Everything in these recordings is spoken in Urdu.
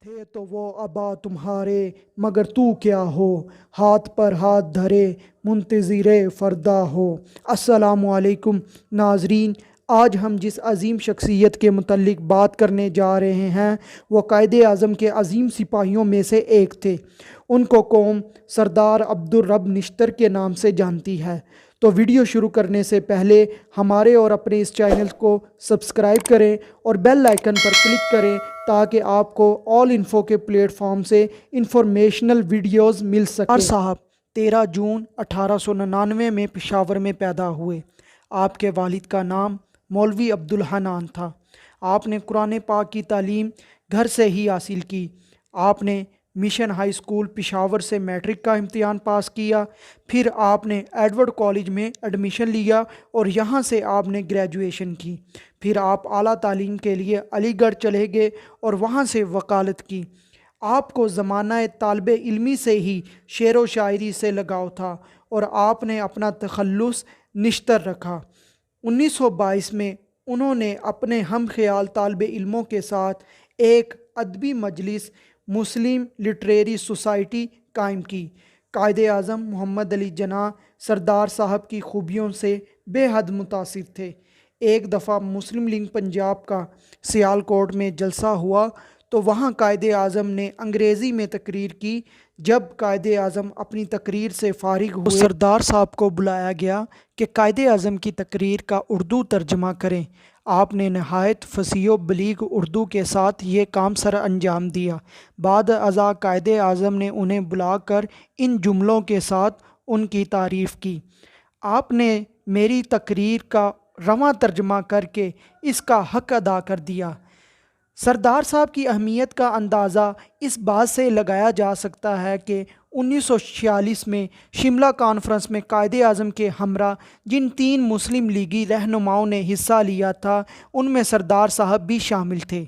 تھے تو وہ ابا تمہارے مگر تو کیا ہو، ہاتھ پر ہاتھ دھرے منتظر فردا ہو۔ السلام علیکم ناظرین، آج ہم جس عظیم شخصیت کے متعلق بات کرنے جا رہے ہیں وہ قائد اعظم کے عظیم سپاہیوں میں سے ایک تھے۔ ان کو قوم سردار عبدالرب نشتر کے نام سے جانتی ہے۔ تو ویڈیو شروع کرنے سے پہلے ہمارے اور اپنے اس چینل کو سبسکرائب کریں اور بیل آئیکن پر کلک کریں تاکہ آپ کو آل انفو کے پلیٹ فارم سے انفارمیشنل ویڈیوز مل سکیں۔ سردار صاحب 13 جون 1899 میں پشاور میں پیدا ہوئے۔ آپ کے والد کا نام مولوی عبدالحنان تھا۔ آپ نے قرآن پاک کی تعلیم گھر سے ہی حاصل کی۔ آپ نے مشن ہائی اسکول پشاور سے میٹرک کا امتحان پاس کیا، پھر آپ نے ایڈورڈ کالج میں ایڈمیشن لیا اور یہاں سے آپ نے گریجویشن کی۔ پھر آپ اعلیٰ تعلیم کے لیے علی گڑھ چلے گئے اور وہاں سے وکالت کی۔ آپ کو زمانہ طالب علمی سے ہی شعر و شاعری سے لگاؤ تھا اور آپ نے اپنا تخلص نشتر رکھا۔ 1922 میں انہوں نے اپنے ہم خیال طالب علموں کے ساتھ ایک ادبی مجلس مسلم لٹریری سوسائٹی قائم کی۔ قائد اعظم محمد علی جناح سردار صاحب کی خوبیوں سے بے حد متاثر تھے۔ ایک دفعہ مسلم لیگ پنجاب کا سیالکوٹ میں جلسہ ہوا تو وہاں قائد اعظم نے انگریزی میں تقریر کی۔ جب قائد اعظم اپنی تقریر سے فارغ ہوئے سردار صاحب کو بلایا گیا کہ قائد اعظم کی تقریر کا اردو ترجمہ کریں۔ آپ نے نہایت فصیح و بلیغ اردو کے ساتھ یہ کام سر انجام دیا۔ بعد ازاں قائد اعظم نے انہیں بلا کر ان جملوں کے ساتھ ان کی تعریف کی: آپ نے میری تقریر کا رواں ترجمہ کر کے اس کا حق ادا کر دیا۔ سردار صاحب کی اہمیت کا اندازہ اس بات سے لگایا جا سکتا ہے کہ 1946 میں شملہ کانفرنس میں قائد اعظم کے ہمراہ جن 3 مسلم لیگی رہنماؤں نے حصہ لیا تھا ان میں سردار صاحب بھی شامل تھے۔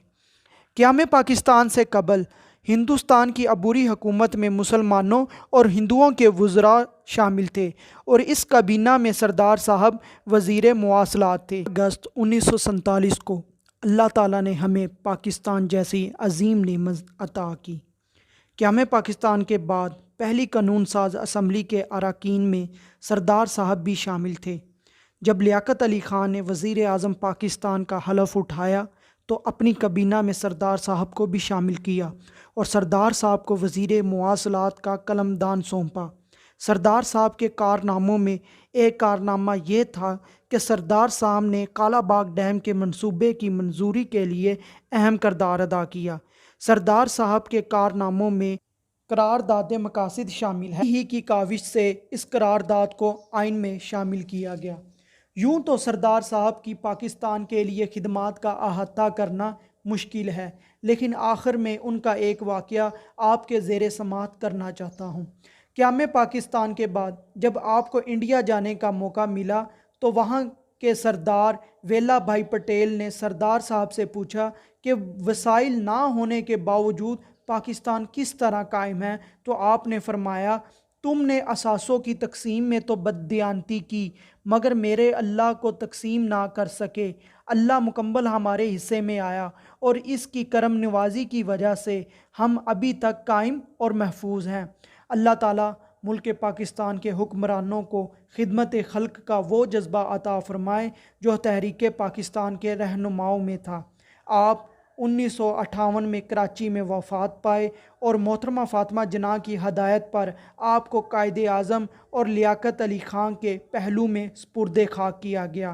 قیام پاکستان سے قبل ہندوستان کی عبوری حکومت میں مسلمانوں اور ہندوؤں کے وزراء شامل تھے اور اس کابینہ میں سردار صاحب وزیر مواصلات تھے۔ اگست 1947 کو اللہ تعالیٰ نے ہمیں پاکستان جیسی عظیم نعمت عطا کی۔ قیام پاکستان کے بعد پہلی قانون ساز اسمبلی کے اراکین میں سردار صاحب بھی شامل تھے۔ جب لیاقت علی خان نے وزیر اعظم پاکستان کا حلف اٹھایا تو اپنی کابینہ میں سردار صاحب کو بھی شامل کیا اور سردار صاحب کو وزیر مواصلات کا قلمدان سونپا۔ سردار صاحب کے کارناموں میں ایک کارنامہ یہ تھا کہ سردار صاحب نے کالا باغ ڈیم کے منصوبے کی منظوری کے لیے اہم کردار ادا کیا۔ سردار صاحب کے کارناموں میں قرارداد مقاصد شامل ہے۔ ہی کی کاوش سے اس قرارداد کو آئین میں شامل کیا گیا۔ یوں تو سردار صاحب کی پاکستان کے لیے خدمات کا احاطہ کرنا مشکل ہے، لیکن آخر میں ان کا ایک واقعہ آپ کے زیر سماعت کرنا چاہتا ہوں۔ قیام پاکستان کے بعد جب آپ کو انڈیا جانے کا موقع ملا تو وہاں کے سردار ویلا بھائی پٹیل نے سردار صاحب سے پوچھا کہ وسائل نہ ہونے کے باوجود پاکستان کس طرح قائم ہے، تو آپ نے فرمایا: تم نے اثاثوں کی تقسیم میں تو بددیانتی کی مگر میرے اللہ کو تقسیم نہ کر سکے۔ اللہ مکمل ہمارے حصے میں آیا اور اس کی کرم نوازی کی وجہ سے ہم ابھی تک قائم اور محفوظ ہیں۔ اللہ تعالیٰ ملک پاکستان کے حکمرانوں کو خدمت خلق کا وہ جذبہ عطا فرمائے جو تحریک پاکستان کے رہنماؤں میں تھا۔ آپ 1958 میں کراچی میں وفات پائے اور محترمہ فاطمہ جناح کی ہدایت پر آپ کو قائد اعظم اور لیاقت علی خان کے پہلو میں سپرد خاک کیا گیا۔